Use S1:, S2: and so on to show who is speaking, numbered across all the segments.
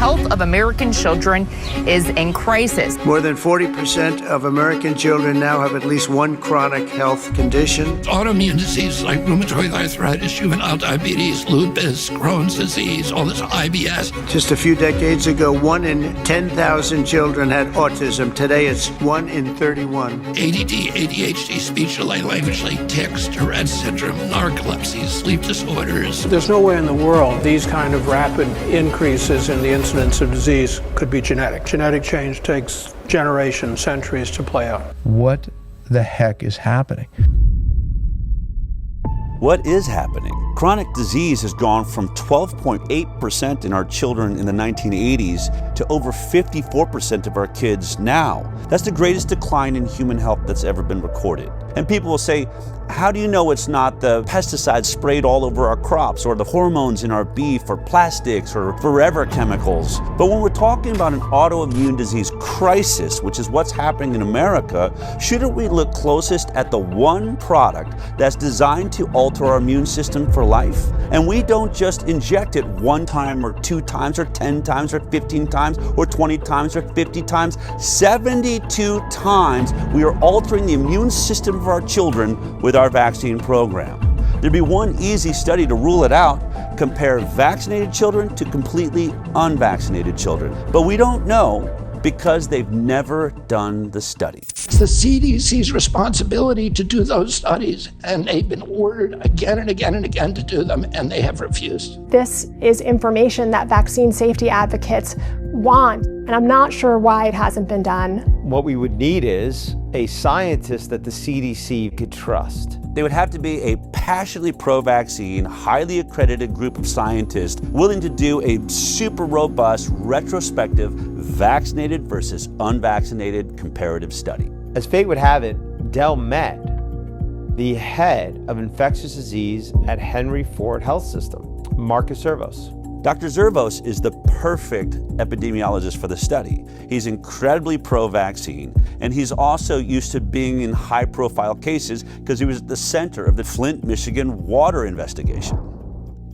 S1: health of American children is in crisis.
S2: More than 40% of American children now have at least one chronic health condition.
S3: Autoimmune diseases like rheumatoid arthritis, juvenile diabetes, lupus, Crohn's disease, all this IBS.
S2: Just a few decades ago, 1 in 10,000 children had autism. Today, it's 1 in 31.
S3: ADD, ADHD, speech delay, language delay, tics, Tourette syndrome, narcolepsy, sleep disorders.
S4: There's no way in the world these kind of rapid increases in the incidence of disease could be genetic. Genetic change takes generations, centuries to play out.
S5: What the heck is happening?
S6: What is happening? Chronic disease has gone from 12.8% in our children in the 1980s to over 54% of our kids now. That's the greatest decline in human health that's ever been recorded. And people will say, how do you know it's not the pesticides sprayed all over our crops or the hormones in our beef or plastics or forever chemicals? But when we're talking about an autoimmune disease crisis, which is what's happening in America, shouldn't we look closest at the one product that's designed to alter our immune system for life? And we don't just inject it 1 time or 2 times or 10 times or 15 times or 20 times or 50 times. 72 times we are altering the immune system of our children with our vaccine program. There'd be one easy study to rule it out: compare vaccinated children to completely unvaccinated children. But we don't know because they've never done the study.
S7: It's the CDC's responsibility to do those studies, and they've been ordered again and again and again to do them, and they have refused.
S8: This is information that vaccine safety advocates want, and I'm not sure why it hasn't been done.
S9: What we would need is a scientist that the CDC could trust.
S6: They would have to be a passionately pro-vaccine, highly accredited group of scientists willing to do a super robust, retrospective, vaccinated versus unvaccinated comparative study.
S9: As fate would have it, Del met the head of infectious disease at Henry Ford Health System, Markus Zervos.
S6: Dr. Zervos is the perfect epidemiologist for the study. He's incredibly pro-vaccine, and he's also used to being in high-profile cases because he was at the center of the Flint, Michigan water investigation.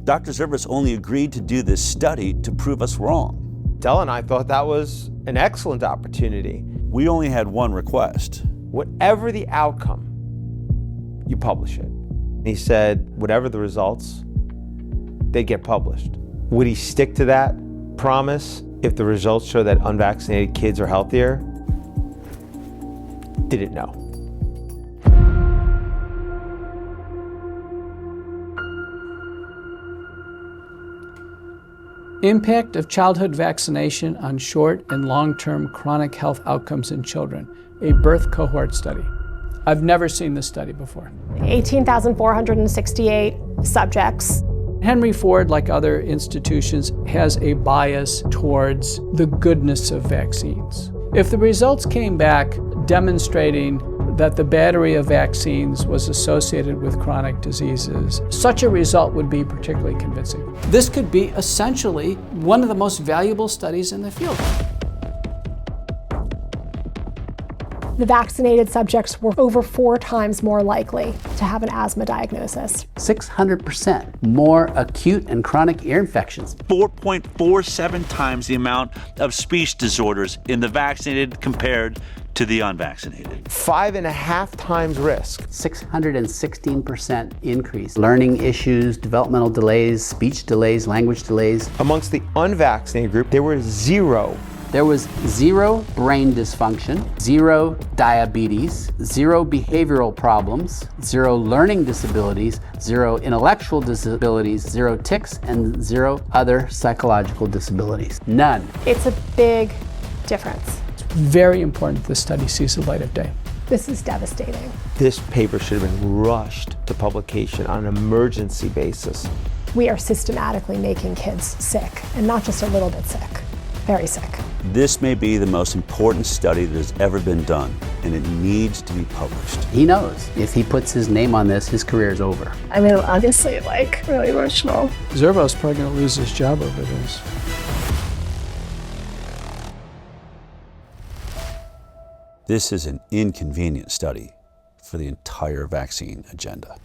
S6: Dr. Zervos only agreed to do this study to prove us wrong.
S9: Del and I thought that was an excellent opportunity.
S6: We only had one request.
S9: Whatever the outcome, you publish it. He said, whatever the results, they'd get published. Would he stick to that promise if the results show that unvaccinated kids are healthier? Didn't know.
S4: Impact of childhood vaccination on short and long-term chronic health outcomes in children, a birth cohort study. I've never seen this study before.
S8: 18,468 subjects.
S4: Henry Ford, like other institutions, has a bias towards the goodness of vaccines. If the results came back demonstrating that the battery of vaccines was associated with chronic diseases, such a result would be particularly convincing. This could be essentially one of the most valuable studies in the field.
S8: The vaccinated subjects were over 4 times more likely to have an asthma diagnosis.
S10: 600% more acute and chronic ear infections.
S6: 4.47 times the amount of speech disorders in the vaccinated compared to the unvaccinated.
S9: 5.5 times risk.
S10: 616% increase. Learning issues, developmental delays, speech delays, language delays.
S9: Amongst the unvaccinated group, there were 0.
S10: There was 0 brain dysfunction, 0 diabetes, 0 behavioral problems, 0 learning disabilities, 0 intellectual disabilities, 0 tics, and 0 other psychological disabilities. None.
S8: It's a big difference.
S4: It's very important that the study sees the light of day.
S8: This is devastating.
S9: This paper should have been rushed to publication on an emergency basis.
S8: We are systematically making kids sick, and not just a little bit sick, very sick.
S6: This may be the most important study that has ever been done, and it needs to be published.
S10: He knows if he puts his name on this, his career is over.
S11: I mean, obviously, really emotional.
S4: Zervos is probably going to lose his job over this.
S6: This is an inconvenient study for the entire vaccine agenda.